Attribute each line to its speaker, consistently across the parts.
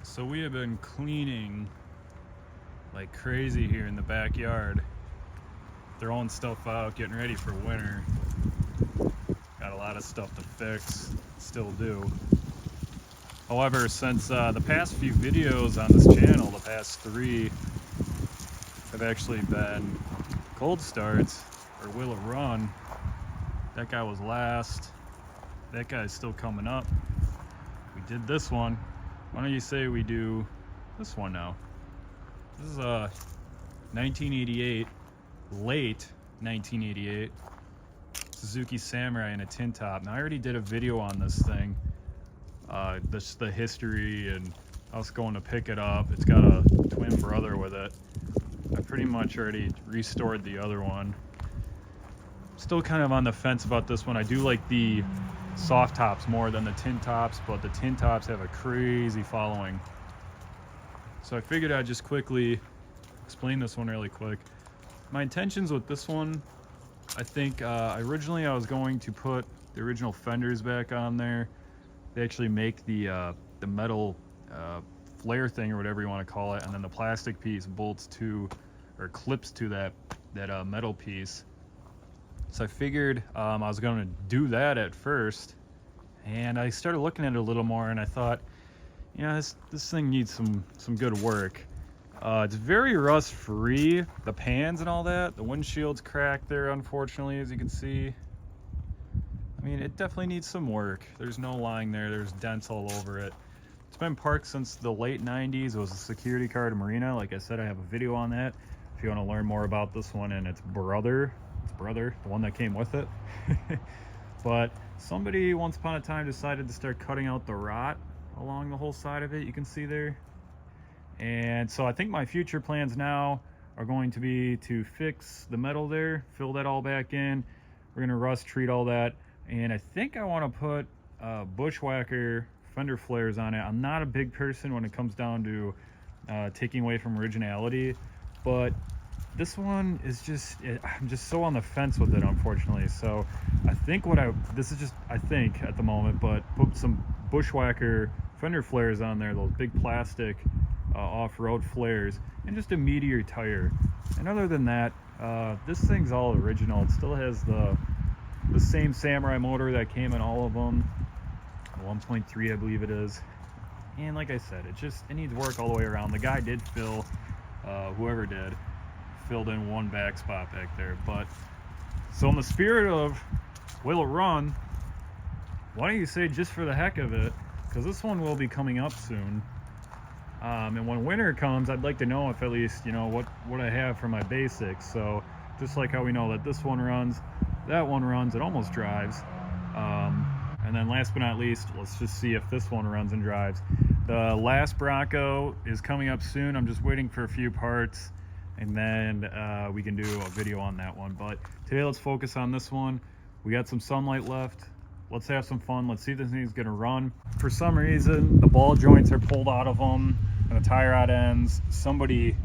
Speaker 1: So we have been cleaning like crazy here in the backyard, throwing stuff out, getting ready for winter. Got a lot of stuff to fix, still do. However, since the past few videos on this channel, the past 3, have actually been cold starts, or will it run. That guy was last. That guy's still coming up. We did this one. Why don't you say we do this one now? This is a 1988, late 1988 Suzuki Samurai in a tin top. Now I already did a video on this thing, the history and us going to pick it up. It's got a twin brother with it. I pretty much already restored the other one. Still kind of on the fence about this one. I do like the soft tops more than the tin tops, but the tin tops have a crazy following. So I figured I'd just quickly explain this one really quick. My intentions with this one, I think originally I was going to put the original fenders back on there. They actually make the metal flare thing or whatever you want to call it, and then the plastic piece bolts to or clips to that metal piece. So I figured I was going to do that at first, and I started looking at it a little more, and I thought, you know, this thing needs some good work. It's very rust free, the pans and all that. The windshield's cracked there, unfortunately, as you can see. I mean, it definitely needs some work. There's no lying there. There's dents all over it. It's been parked since the late 90s. It was a security car at a marina. Like I said, I have a video on that if you want to learn more about this one and its brother, the one that came with it. But somebody once upon a time decided to start cutting out the rot along the whole side of it, you can see there. And so I think my future plans now are going to be to fix the metal there, fill that all back in. We're going to rust treat all that, and I think I want to put bushwhacker fender flares on it. I'm not a big person when it comes down to taking away from originality, but this one is just, I'm just so on the fence with it, unfortunately. So I think this is just, I think at the moment, but put some bushwhacker fender flares on there, those big plastic off-road flares, and just a meteor tire. And other than that, this thing's all original. It still has the same Samurai motor that came in all of them, 1.3 I believe it is. And like I said, it needs work all the way around. The guy did fill, whoever did, filled in one back spot back there. But so in the spirit of will it run, why don't you say, just for the heck of it, because this one will be coming up soon, and when winter comes, I'd like to know if at least, you know, what I have for my basics. So just like how we know that this one runs, that one runs, it almost drives, and then last but not least, let's just see if this one runs and drives. The last Bronco is coming up soon. I'm just waiting for a few parts, and then we can do a video on that one. But today let's focus on this one. We got some sunlight left. Let's have some fun. Let's see if this thing's gonna run. For some reason, the ball joints are pulled out of them and the tie rod ends. Somebody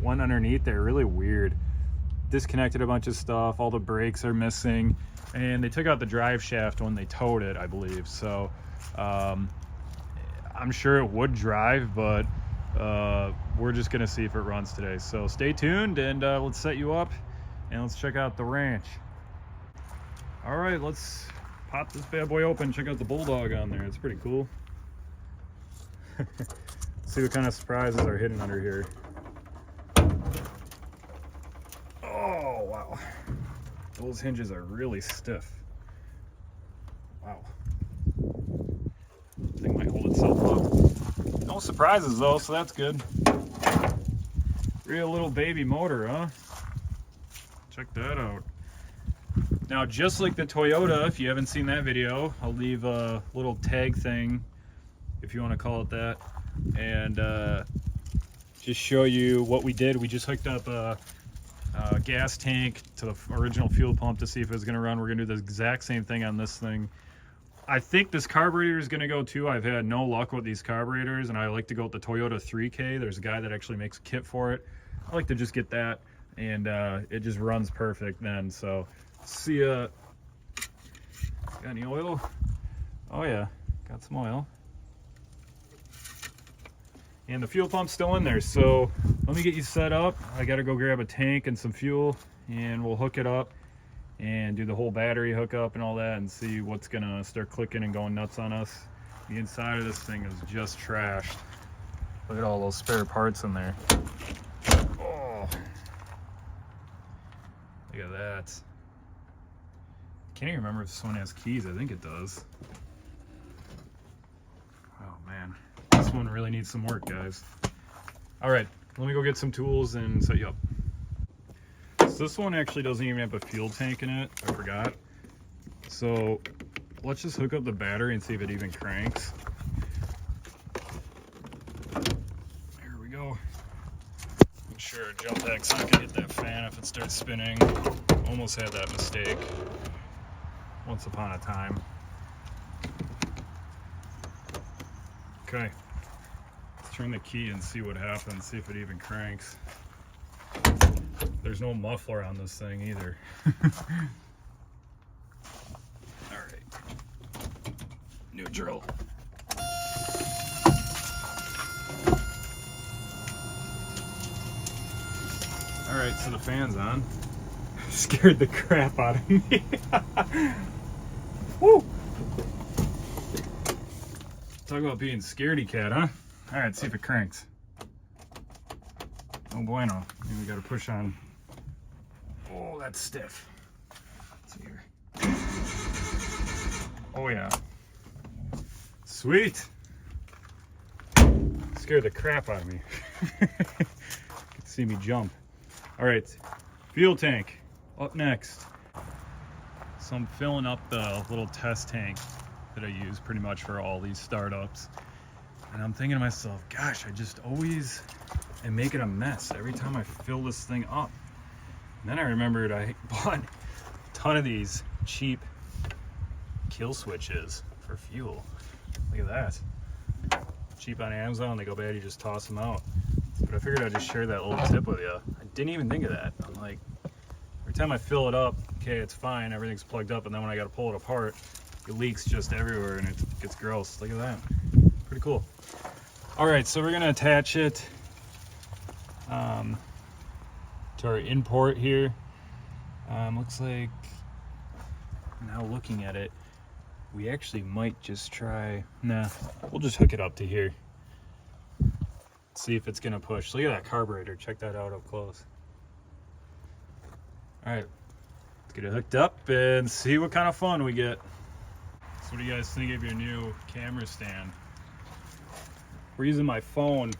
Speaker 1: went underneath there, really weird. Disconnected a bunch of stuff. All the brakes are missing, and they took out the drive shaft when they towed it, I believe. So I'm sure it would drive, but we're just gonna see if it runs today. So stay tuned, and let's set you up and let's check out the ranch. All right, let's pop this bad boy open. Check out the bulldog on there. It's pretty cool. See what kind of surprises are hidden under here. Oh wow, those hinges are really stiff. Wow, thing might hold itself up. No surprises though, so that's good. Real little baby motor, huh? Check that out. Now, just like the Toyota, if you haven't seen that video, I'll leave a little tag thing, if you want to call it that, and just show you what we did. We just hooked up a gas tank to the original fuel pump to see if it was going to run. We're going to do the exact same thing on this thing. I think this carburetor is going to go too. I've had no luck with these carburetors, and I like to go with the Toyota 3K. There's a guy that actually makes a kit for it. I like to just get that, and it just runs perfect then. So see, got any oil? Oh yeah, got some oil. and the fuel pump's still in there. So let me get you set up. I gotta go grab a tank and some fuel, and we'll hook it up and do the whole battery hookup and all that, and see what's gonna start clicking and going nuts on us. The inside of this thing is just trashed. Look at all those spare parts in there. Oh, look at that. Can't even remember if this one has keys. I think it does. Oh man, this one really needs some work, guys. All right, let me go get some tools and set you up. So this one actually doesn't even have a fuel tank in it. I forgot. So let's just hook up the battery and see if it even cranks. There we go. I'm sure a jump pack's not gonna hit that fan if it starts spinning. Almost had that mistake once upon a time. Okay, let's turn the key and see what happens, see if it even cranks. There's no muffler on this thing either. All right, neutral. All right, so the fan's on. Scared the crap out of me. Woo! Talk about being scaredy cat, huh? All right, see if it cranks. Oh bueno. Maybe we gotta push on. Oh, that's stiff. Let's see here. Oh yeah. Sweet. Scared the crap out of me. You can see me jump. All right, fuel tank up next. So I'm filling up the little test tank that I use pretty much for all these startups. And I'm thinking to myself, gosh, I just always am making a mess every time I fill this thing up. And then I remembered I bought a ton of these cheap kill switches for fuel. Look at that. Cheap on Amazon, they go bad, you just toss them out. But I figured I'd just share that little tip with you. I didn't even think of that. I'm like, every time I fill it up, okay, it's fine, everything's plugged up, and then when I gotta pull it apart, it leaks just everywhere and it gets gross. Look at that. Pretty cool. All right, so we're gonna attach it to our import here. Looks like, now looking at it, we actually might just try, nah, we'll just hook it up to here. See if it's gonna push. Look at that carburetor, check that out up close. All right, let's get it hooked up and see what kind of fun we get. So what do you guys think of your new camera stand? We're using my phone.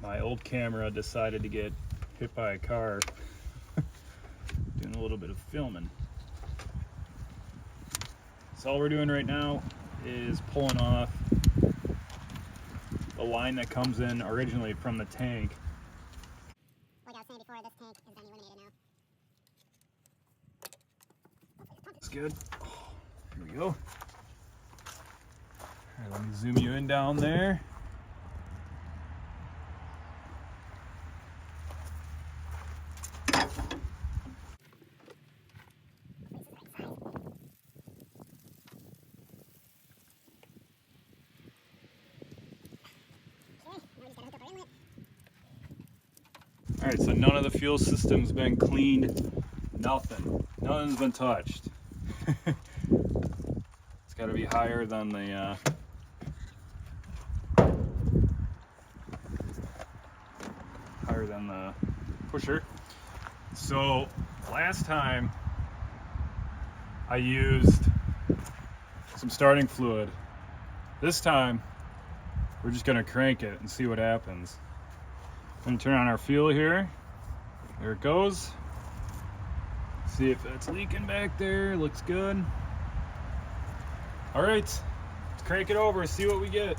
Speaker 1: My old camera decided to get hit by a car. Doing a little bit of filming. So all we're doing right now is pulling off the line that comes in originally from the tank.
Speaker 2: Like I was saying before, this tank has been eliminated now.
Speaker 1: That's good. Here we go. All right, let me zoom you in down there. All right, so none of the fuel system's been cleaned. Nothing. Nothing's been touched. It's got to be higher than the pusher. So last time I used some starting fluid. This time we're just gonna crank it and see what happens. I'm gonna turn on our fuel here. There it goes. See if that's leaking back there. Looks good. All right, let's crank it over and see what we get.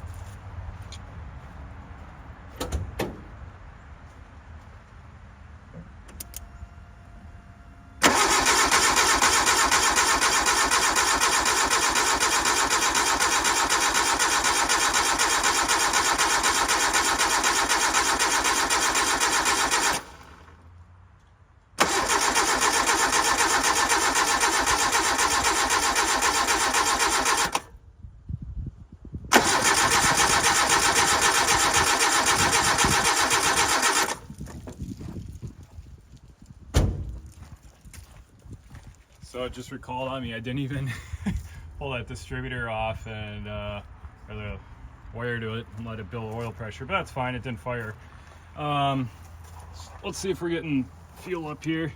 Speaker 1: it just recalled on me, I didn't even pull that distributor off and or the wire to it and let it build oil pressure, but that's fine, it didn't fire. Let's see if we're getting fuel up here.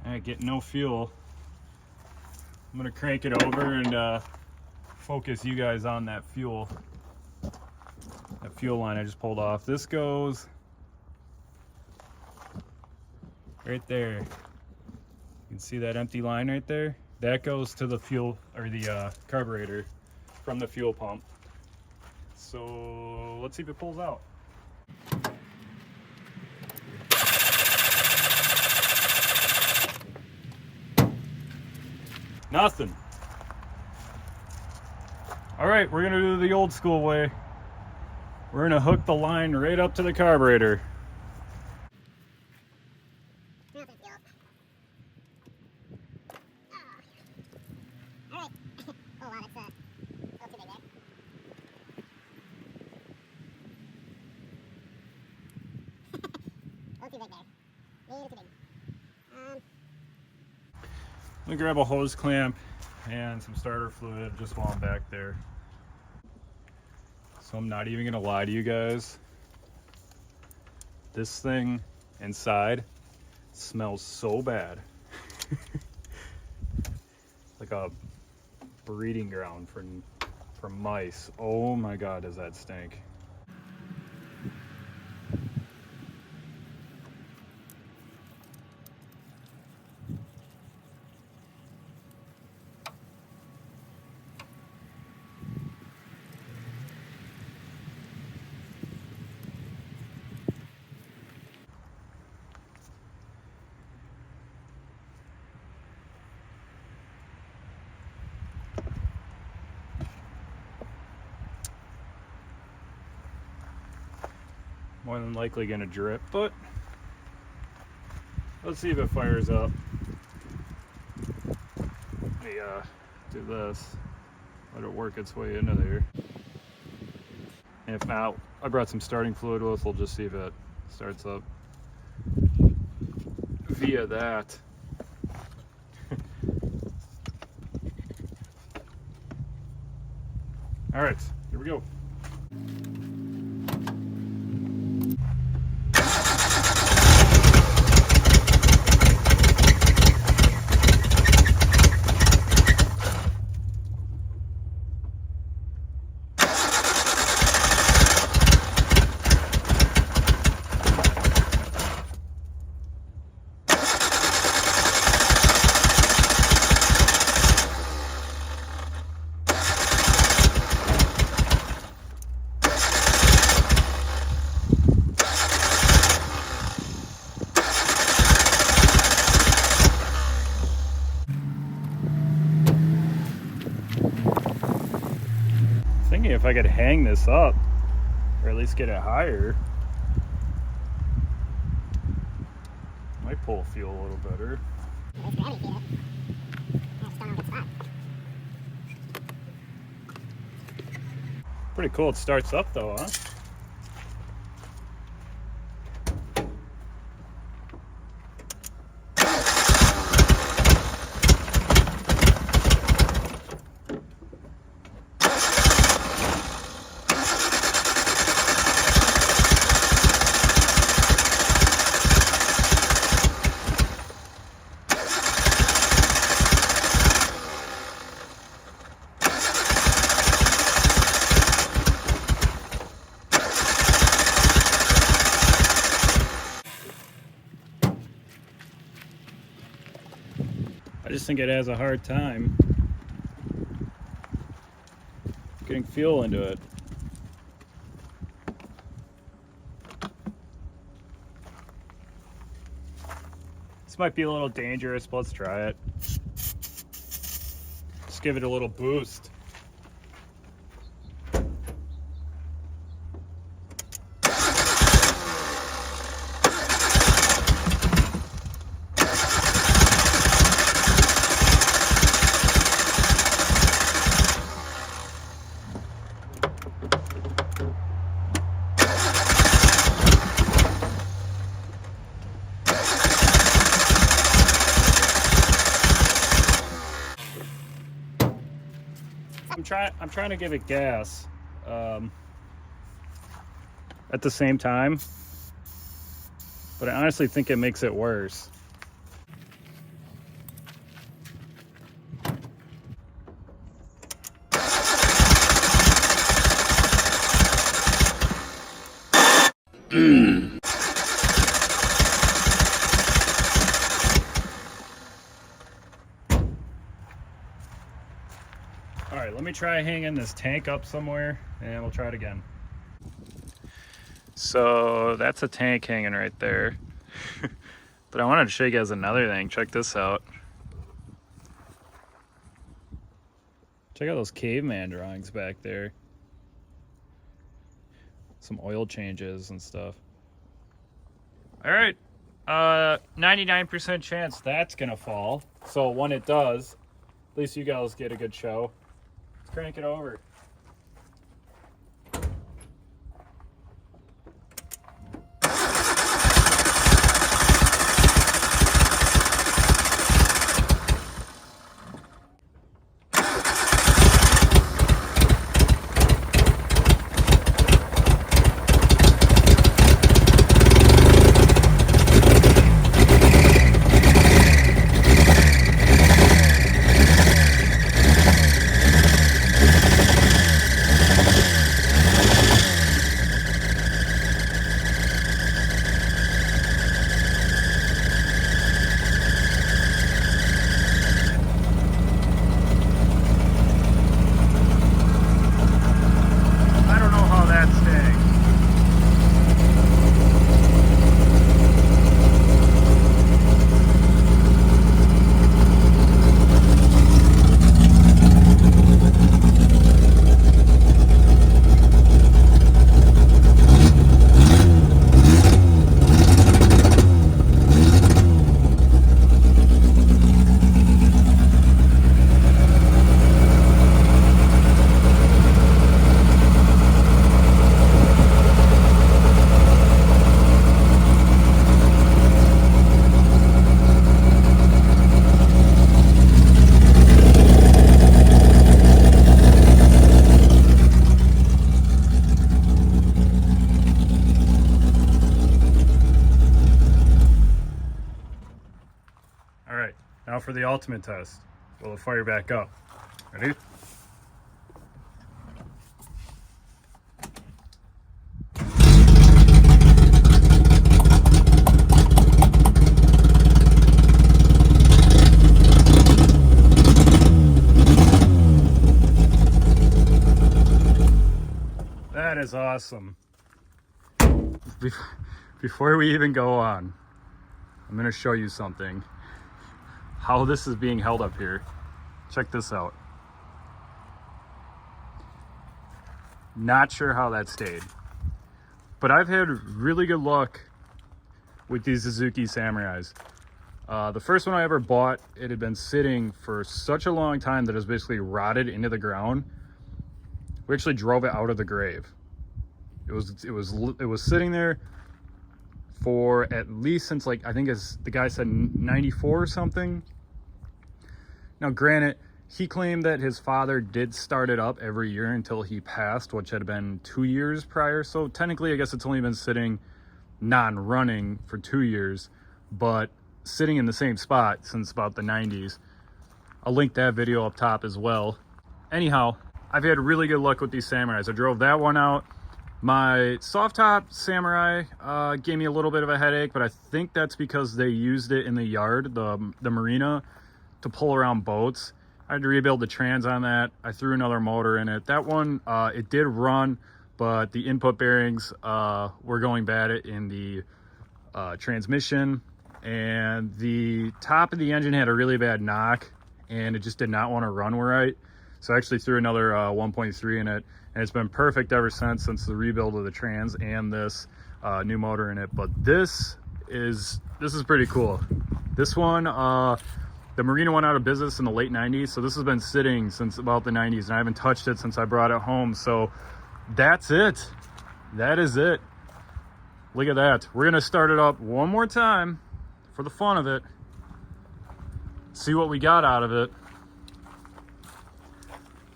Speaker 1: Alright, getting no fuel. I'm gonna crank it over and focus you guys on that fuel line I just pulled off. This goes right there. You can see that empty line right there? That goes to the fuel, or the carburetor from the fuel pump. So let's see if it pulls out. Nothing. All right, we're gonna do the old school way. We're gonna hook the line right up to the carburetor.
Speaker 2: Alright. Oh wow, that's a little too big there. A little too big there. Little too big.
Speaker 1: Let me grab a hose clamp and some starter fluid just while I'm back there. So I'm not even gonna lie to you guys. This thing inside smells so bad. Like a breeding ground for mice. Oh my God, does that stink. More than likely gonna drip, but let's see if it fires up. Let me do this, let it work its way into there. If not, I brought some starting fluid with, we'll just see if it starts up via that. All right, here we go. Thinking if I could hang this up, or at least get it higher, might pull fuel a little better.
Speaker 2: It's gravity feed it. I just don't know if it's hot.
Speaker 1: Pretty cool, it starts up though, huh? I just think it has a hard time getting fuel into it. This might be a little dangerous, but let's try it. Just give it a little boost. trying to give it gas at the same time, but I honestly think it makes it worse. All right, let me try hanging this tank up somewhere and we'll try it again. So that's a tank hanging right there. But I wanted to show you guys another thing. Check this out. Check out those caveman drawings back there. Some oil changes and stuff. All right, 99% chance that's gonna fall. So when it does, at least you guys get a good show. Let's crank it over. Now for the ultimate test. Will it fire back up? Ready? That is awesome. Before we even go on, I'm going to show you something. How this is being held up here. Check this out. Not sure how that stayed, but I've had really good luck with these Suzuki Samurais. The first one I ever bought, it had been sitting for such a long time that it was basically rotted into the ground. We actually drove it out of the grave. It was sitting there for at least since, like, I think as the guy said, 94 or something. Now granted, he claimed that his father did start it up every year until he passed, which had been 2 years prior. So technically, I guess it's only been sitting non-running for 2 years, but sitting in the same spot since about the 90s. I'll link that video up top as well. Anyhow, I've had really good luck with these Samurais. I drove that one out. My soft top Samurai gave me a little bit of a headache, but I think that's because they used it in the yard, the marina, to pull around boats. I had to rebuild the trans on that. I threw another motor in it. That one, it did run, but the input bearings were going bad in the transmission, and the top of the engine had a really bad knock, and it just did not want to run right. So I actually threw another 1.3 in it, and it's been perfect ever since the rebuild of the trans and this new motor in it. But this is pretty cool. This one, the Marina went out of business in the late 90s, so this has been sitting since about the 90s, and I haven't touched it since I brought it home. So that's it. That is it. Look at that. We're gonna start it up one more time for the fun of it. See what we got out of it.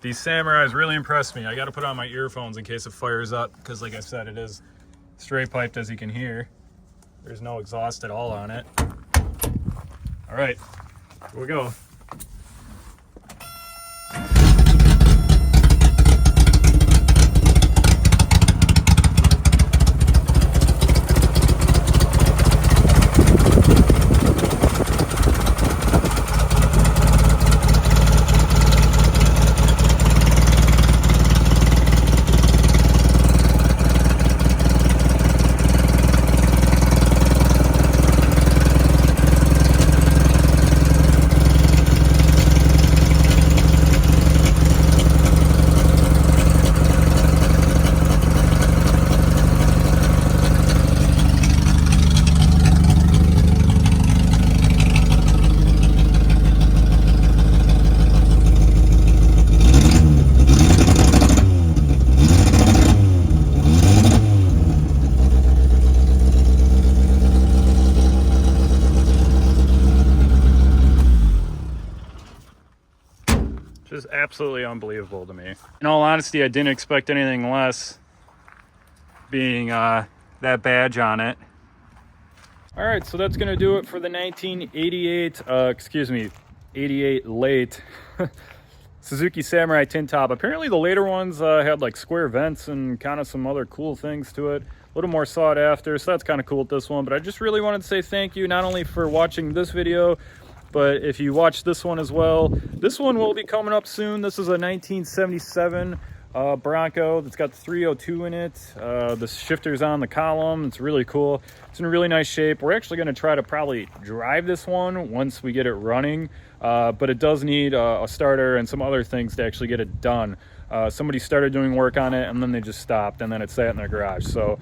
Speaker 1: These Samurais really impressed me. I got to put on my earphones in case it fires up because, like I said, it is straight piped, as you can hear. There's no exhaust at all on it. All right, here we go. Just absolutely unbelievable to me. In all honesty, I didn't expect anything less, being that badge on it. All right, so that's gonna do it for the 1988, 88 late Suzuki Samurai tin top. Apparently the later ones had like square vents and kind of some other cool things to it. A little more sought after, so that's kind of cool with this one. But I just really wanted to say thank you, not only for watching this video, but if you watch this one as well, this one will be coming up soon. This is a 1977 Bronco that's got the 302 in it. The shifter's on the column. It's really cool. It's in really nice shape. We're actually going to try to probably drive this one once we get it running, but it does need a starter and some other things to actually get it done. Somebody started doing work on it and then they just stopped, and then it sat in their garage. So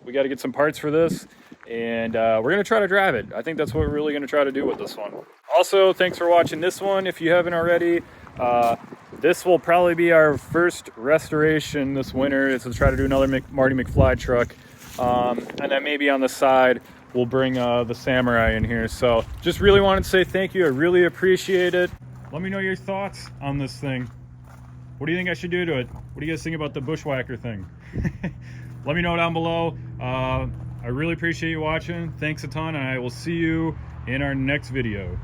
Speaker 1: we got to get some parts for this, and we're going to try to drive it. I think that's what we're really going to try to do with this one. Also, thanks for watching this one. If you haven't already, this will probably be our first restoration this winter. Is to try to do another Marty McFly truck, and then maybe on the side we'll bring the Samurai in here. So just really wanted to say thank you. I really appreciate it. Let me know your thoughts on this thing. What do you think I should do to it? What do you guys think about the bushwhacker thing? Let me know down below. I really appreciate you watching. Thanks a ton, and I will see you in our next video.